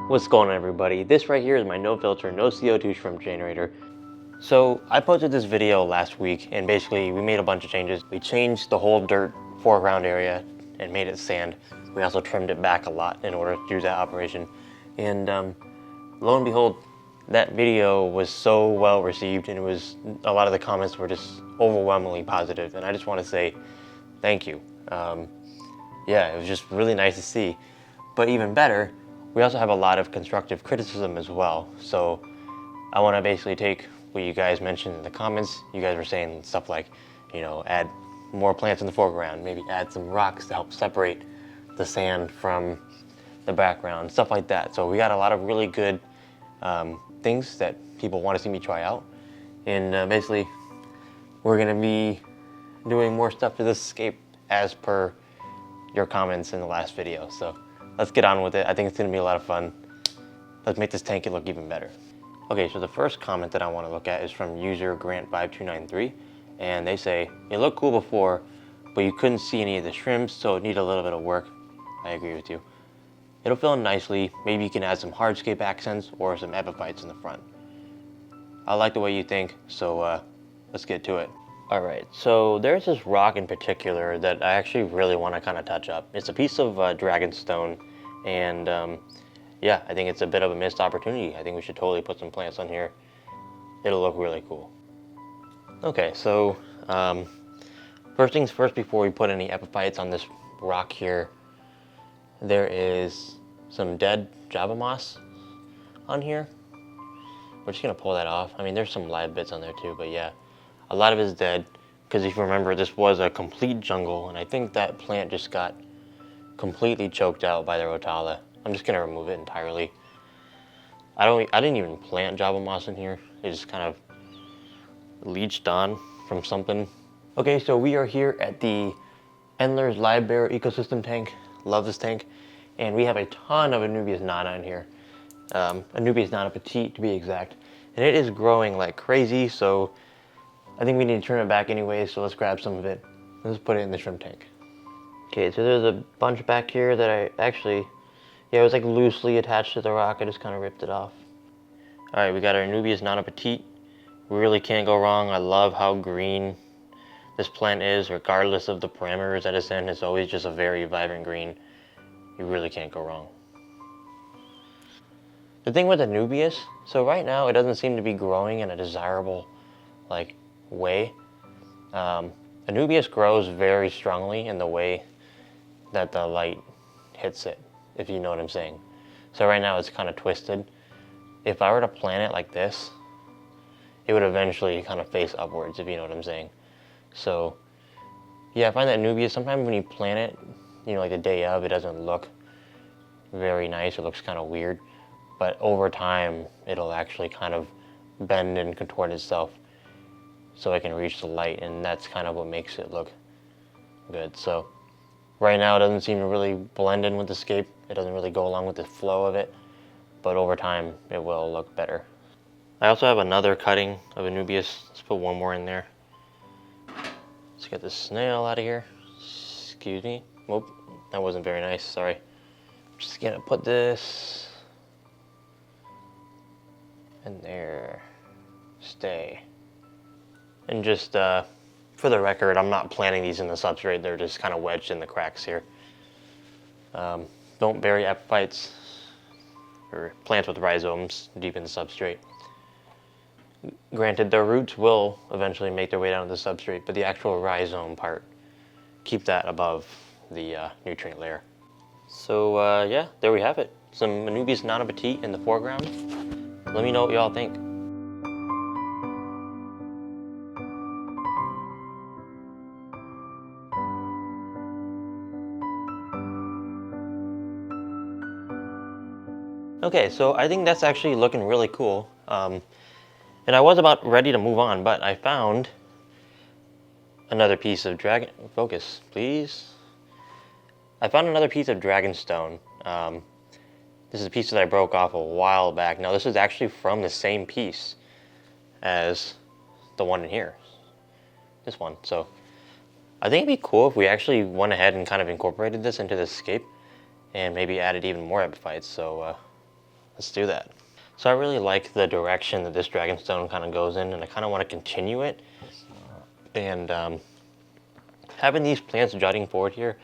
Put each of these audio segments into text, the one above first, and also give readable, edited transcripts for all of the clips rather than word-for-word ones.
What's going on, everybody? This right here is my no filter, no CO2 shrimp generator. So I posted this video last week and basically we made a bunch of changes. We changed the whole dirt foreground area and made it sand. We also trimmed it back a lot in order to do that operation. And lo and behold, that video was so well received, and a lot of the comments were just overwhelmingly positive. And I just want to say thank you. Yeah, it was just really nice to see. But even better, we also have a lot of constructive criticism as well. So I want to basically take what you guys mentioned in the comments. You guys were saying stuff like, you know, add more plants in the foreground, maybe add some rocks to help separate the sand from the background, stuff like that. So we got a lot of really good things that people want to see me try out. And basically, we're going to be doing more stuff to this scape as per your comments in the last video. So let's get on with it. I think it's going to be a lot of fun. Let's make this tank look even better. Okay, so the first comment that I want to look at is from user Grant5293, and they say, it looked cool before, but you couldn't see any of the shrimps, so it needed a little bit of work. I agree with you. It'll fill in nicely. Maybe you can add some hardscape accents or some epiphytes in the front. I like the way you think, so let's get to it. All right, so there's this rock in particular that I actually really want to kind of touch up. It's a piece of dragonstone, and yeah, I think it's a bit of a missed opportunity. I think we should totally put some plants on here. It'll look really cool. Okay, so first things first, before we put any epiphytes on this rock here, there is some dead Java moss on here. We're just gonna pull that off. I mean, there's some live bits on there too, but yeah, a lot of it is dead, because if you remember, this was a complete jungle, and I think that plant just got completely choked out by the rotala. I'm just gonna remove it entirely. I didn't even plant Java moss in here. It just kind of leached on from something. Okay, so we are here at the Endler's Live Bear Ecosystem Tank. Love this tank. And we have a ton of Anubias nana in here. Anubias nana petite to be exact. And it is growing like crazy, so I think we need to turn it back anyway, so let's grab some of it. Let's put it in the shrimp tank. Okay, so there's a bunch back here that I actually, yeah, it was like loosely attached to the rock. I just kind of ripped it off. All right, we got our Anubias nana petite. We really can't go wrong. I love how green this plant is, regardless of the parameters that it's in. It's always just a very vibrant green. You really can't go wrong. The thing with Anubias, so right now it doesn't seem to be growing in a desirable like way. Anubias grows very strongly in the way that the light hits it, if you know what I'm saying. So right now it's kind of twisted. If I were to plant it like this, it would eventually kind of face upwards, if you know what I'm saying. So yeah, I find that Anubias, sometimes when you plant it, you know, like the day of, it doesn't look very nice. It looks kind of weird. But over time, it'll actually kind of bend and contort itself so it can reach the light, and that's kind of what makes it look good. So right now it doesn't seem to really blend in with the scape. It doesn't really go along with the flow of it, but over time it will look better. I also have another cutting of Anubias. Let's put one more in there. Let's get this snail out of here. Excuse me. Whoop, that wasn't very nice, sorry. I'm just gonna put this in there. Stay. And just for the record, I'm not planting these in the substrate. They're just kind of wedged in the cracks here. Don't bury epiphytes or plants with rhizomes deep in the substrate. Granted, their roots will eventually make their way down to the substrate, but the actual rhizome part, keep that above the nutrient layer. So yeah, there we have it. Some Anubias nana petite in the foreground. Let me know what y'all think. Okay, so I think that's actually looking really cool. And I was about ready to move on, but I found another piece of focus, please. I found another piece of dragonstone. This is a piece that I broke off a while back. Now this is actually from the same piece as the one in here, this one. So I think it'd be cool if we actually went ahead and kind of incorporated this into the scape and maybe added even more epiphytes. So let's do that. So I really like the direction that this dragonstone kind of goes in, and I kind of want to continue it. And having these plants jutting forward here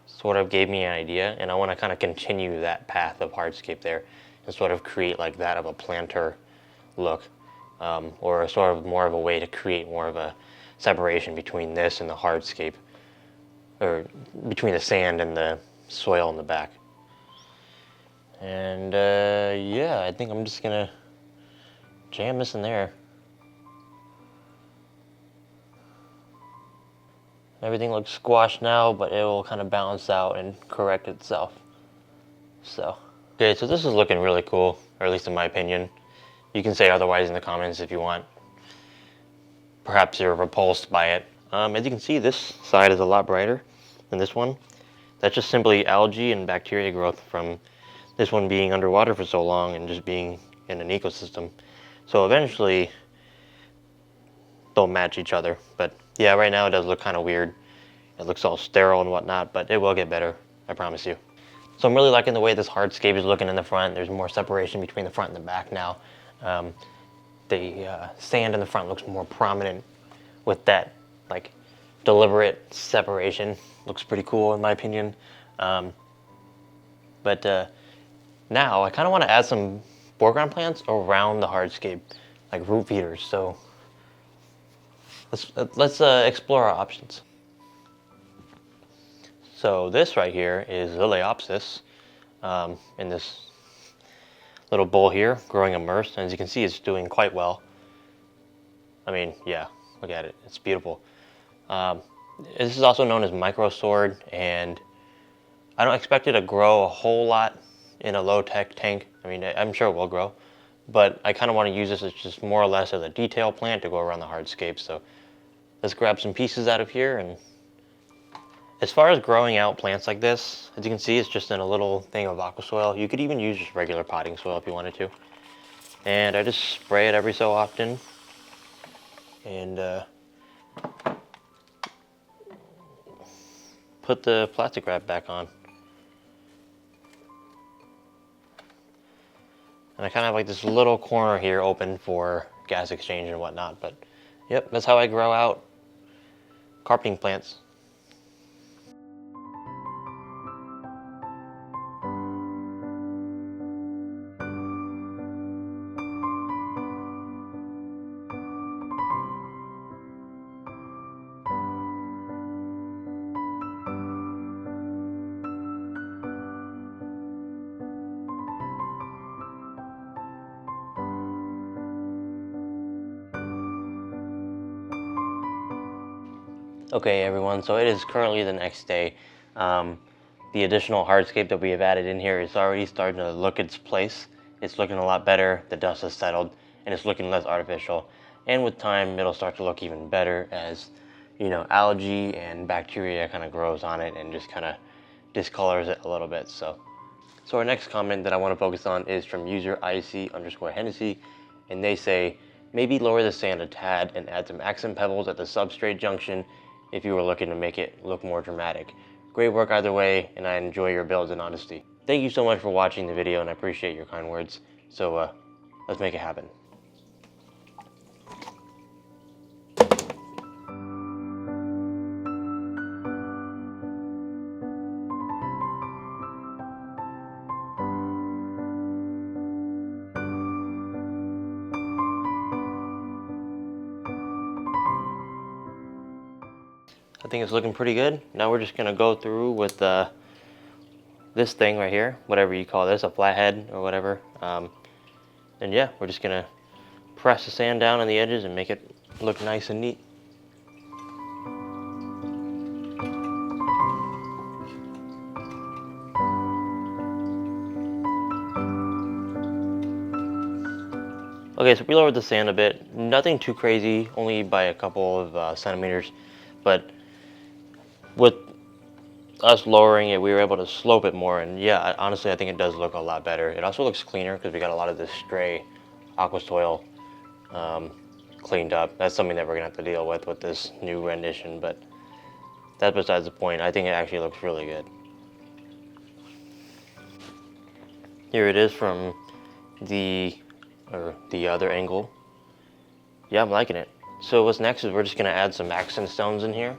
sort of gave me an idea, and I want to kind of continue that path of hardscape there and sort of create like that of a planter look, or sort of more of a way to create more of a separation between this and the hardscape, or between the sand and the soil in the back. And yeah, I think I'm just gonna jam this in there. Everything looks squashed now, but it will kind of balance out and correct itself. So, okay, so this is looking really cool, or at least in my opinion. You can say otherwise in the comments if you want. Perhaps you're repulsed by it. As you can see, this side is a lot brighter than this one. That's just simply algae and bacteria growth from this one being underwater for so long and just being in an ecosystem. So eventually, they'll match each other. But yeah, right now it does look kind of weird. It looks all sterile and whatnot, but it will get better, I promise you. So I'm really liking the way this hardscape is looking in the front. There's more separation between the front and the back now. The sand in the front looks more prominent with that like deliberate separation. Looks pretty cool in my opinion. But now I kind of want to add some foreground plants around the hardscape, like root feeders. So let's explore our options. So this right here is Liliopsis in this little bowl here, growing immersed. And as you can see, it's doing quite well. I mean, yeah, look at it. It's beautiful. This is also known as micro sword, and I don't expect it to grow a whole lot in a low-tech tank. I mean, I'm sure it will grow, but I kind of want to use this as just more or less as a detail plant to go around the hardscape. So let's grab some pieces out of here. And as far as growing out plants like this, as you can see, it's just in a little thing of aqua soil. You could even use just regular potting soil if you wanted to. And I just spray it every so often. And put the plastic wrap back on. And I kind of have like this little corner here open for gas exchange and whatnot. But yep, that's how I grow out carpeting plants. Okay everyone, so it is currently the next day. The additional hardscape that we have added in here is already starting to look its place. It's looking a lot better, the dust has settled, and it's looking less artificial. And with time, it'll start to look even better as, you know, algae and bacteria kind of grows on it and just kind of discolors it a little bit. So our next comment that I want to focus on is from user IC_Hennessy, and they say, maybe lower the sand a tad and add some accent pebbles at the substrate junction if you were looking to make it look more dramatic. Great work either way, and I enjoy your builds and honesty. Thank you so much for watching the video, and I appreciate your kind words. So let's make it happen. I think it's looking pretty good. Now we're just gonna go through with this thing right here, whatever you call this, a flathead or whatever. And yeah, we're just gonna press the sand down on the edges and make it look nice and neat. Okay, so we lowered the sand a bit. Nothing too crazy, only by a couple of centimeters, but with us lowering it, we were able to slope it more, and yeah, honestly, I think it does look a lot better. It also looks cleaner because we got a lot of this stray aqua soil cleaned up. That's something that we're gonna have to deal with this new rendition, but that's besides the point. I think it actually looks really good. Here it is from the other angle. Yeah, I'm liking it. So what's next is we're just gonna add some accent stones in here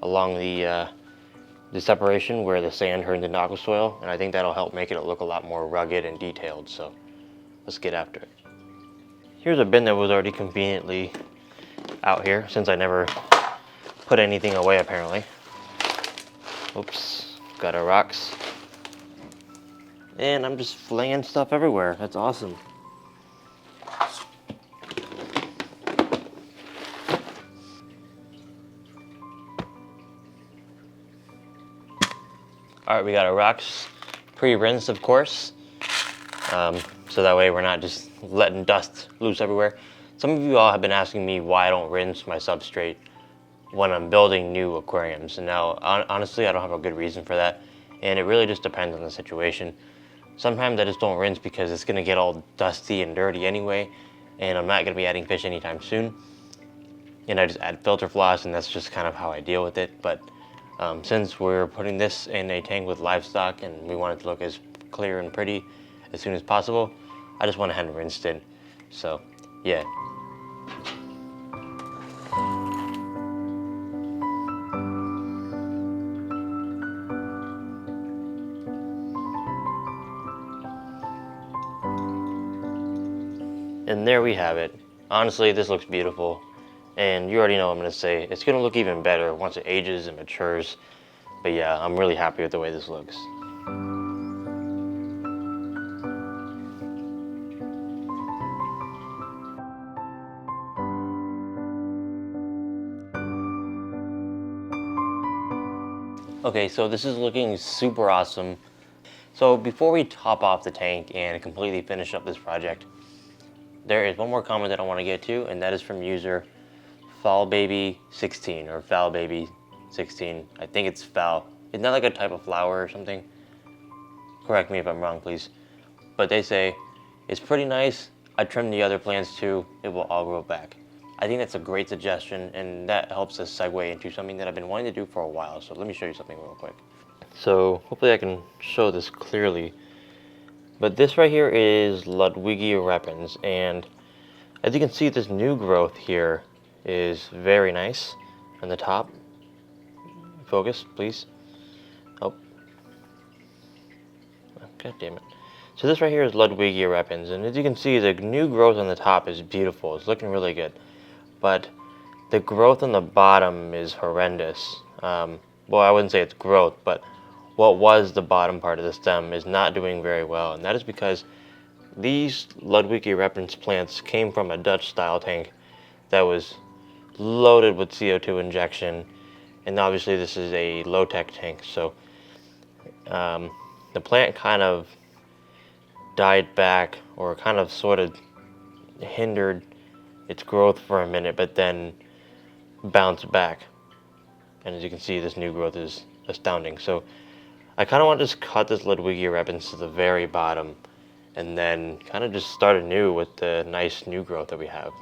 along the separation where the sand turned into aqua soil, and I think that'll help make it look a lot more rugged and detailed. So let's get after it. Here's a bin that was already conveniently out here since I never put anything away apparently. Oops, got our rocks. And I'm just flinging stuff everywhere. That's awesome. All right, we got our rocks pre-rinsed, of course. So that way we're not just letting dust loose everywhere. Some of you all have been asking me why I don't rinse my substrate when I'm building new aquariums. And now, honestly, I don't have a good reason for that. And it really just depends on the situation. Sometimes I just don't rinse because it's gonna get all dusty and dirty anyway, and I'm not gonna be adding fish anytime soon. And I just add filter floss, and that's just kind of how I deal with it. But since we're putting this in a tank with livestock and we want it to look as clear and pretty as soon as possible, I just went ahead and rinsed it. So, yeah. And there we have it. Honestly, this looks beautiful. And you already know what I'm gonna say. It's gonna look even better once it ages and matures. But yeah, I'm really happy with the way this looks. Okay, so this is looking super awesome. So before we top off the tank and completely finish up this project, there is one more comment that I want to get to, and that is from user FowlBaby16 or FowlBaby16. I think it's fowl. Isn't that like a type of flower or something? Correct me if I'm wrong, please. But they say, it's pretty nice. I trimmed the other plants too. It will all grow back. I think that's a great suggestion, and that helps us segue into something that I've been wanting to do for a while. So let me show you something real quick. So hopefully I can show this clearly. But this right here is Ludwigia repens, and as you can see, this new growth here is very nice on the top. Focus, please. Oh. God damn it. So this right here is Ludwigia repens, and as you can see, the new growth on the top is beautiful. It's looking really good. But the growth on the bottom is horrendous. Well, I wouldn't say it's growth, but what was the bottom part of the stem is not doing very well, and that is because these Ludwigia repens plants came from a Dutch style tank that was loaded with CO2 injection, and obviously this is a low-tech tank, so the plant kind of died back, or kind of sort of hindered its growth for a minute, but then bounced back. And as you can see, this new growth is astounding. So I kind of want to just cut this Ludwigia repens to the very bottom and then kind of just start anew with the nice new growth that we have.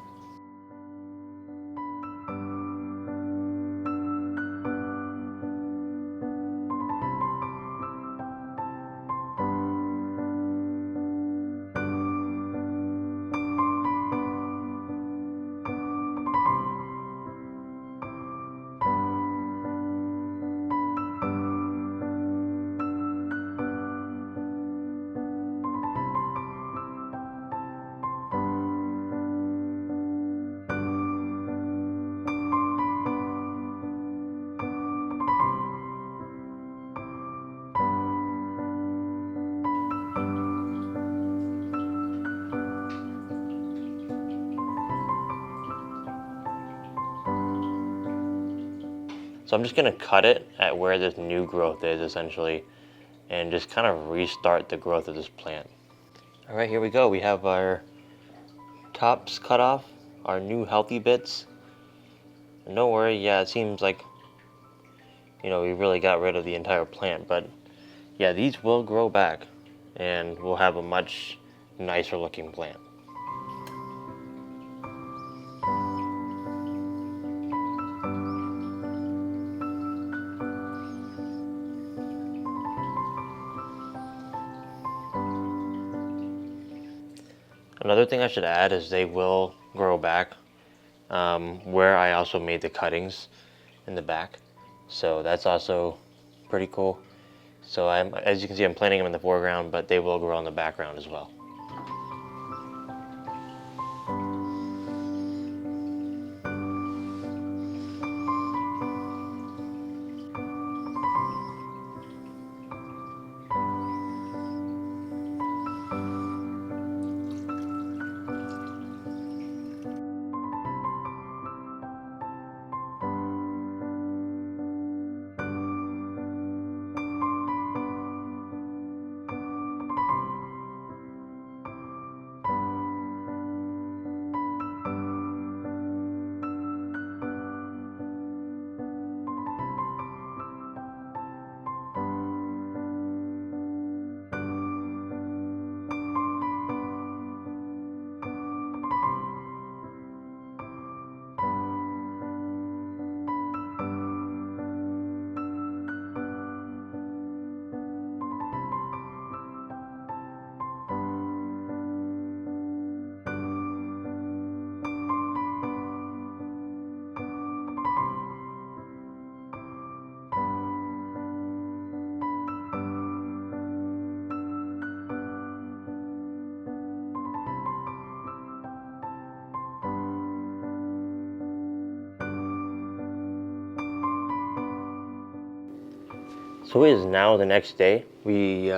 So I'm just gonna cut it at where this new growth is essentially, and just kind of restart the growth of this plant. All right, here we go. We have our tops cut off, our new healthy bits. And don't worry, yeah, it seems like, you know, we really got rid of the entire plant, but yeah, these will grow back and we'll have a much nicer looking plant. Another thing I should add is they will grow back where I also made the cuttings in the back. So that's also pretty cool. So as you can see, I'm planting them in the foreground, but they will grow in the background as well. So it is now the next day. We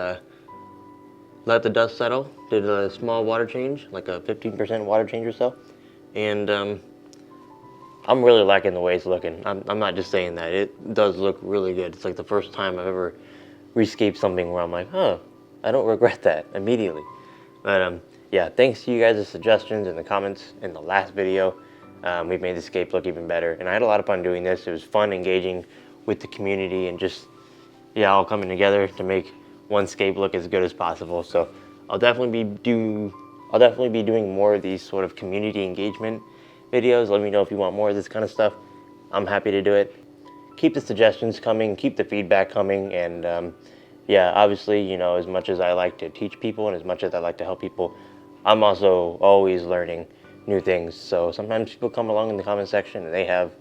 let the dust settle, did a small water change, like a 15% water change or so. And I'm really liking the way it's looking. I'm not just saying that. It does look really good. It's like the first time I've ever rescaped something where I'm like, huh, I don't regret that immediately. But yeah, thanks to you guys' suggestions in the comments in the last video. We've made the scape look even better. And I had a lot of fun doing this. It was fun engaging with the community and just, yeah, all coming together to make one scape look as good as possible. So I'll definitely be doing more of these sort of community engagement videos. Let me know if you want more of this kind of stuff. I'm happy to do it. Keep the suggestions coming, keep the feedback coming, and yeah, obviously, you know, as much as I like to teach people and as much as I like to help people, I'm also always learning new things. So sometimes people come along in the comment section and they have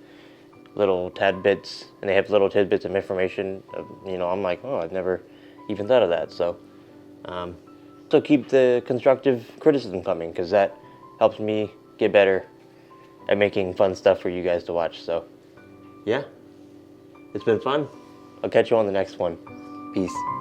little tidbits of information. You know, I'm like, oh, I've never even thought of that. So keep the constructive criticism coming, because that helps me get better at making fun stuff for you guys to watch. So yeah, it's been fun. I'll catch you on the next one. Peace.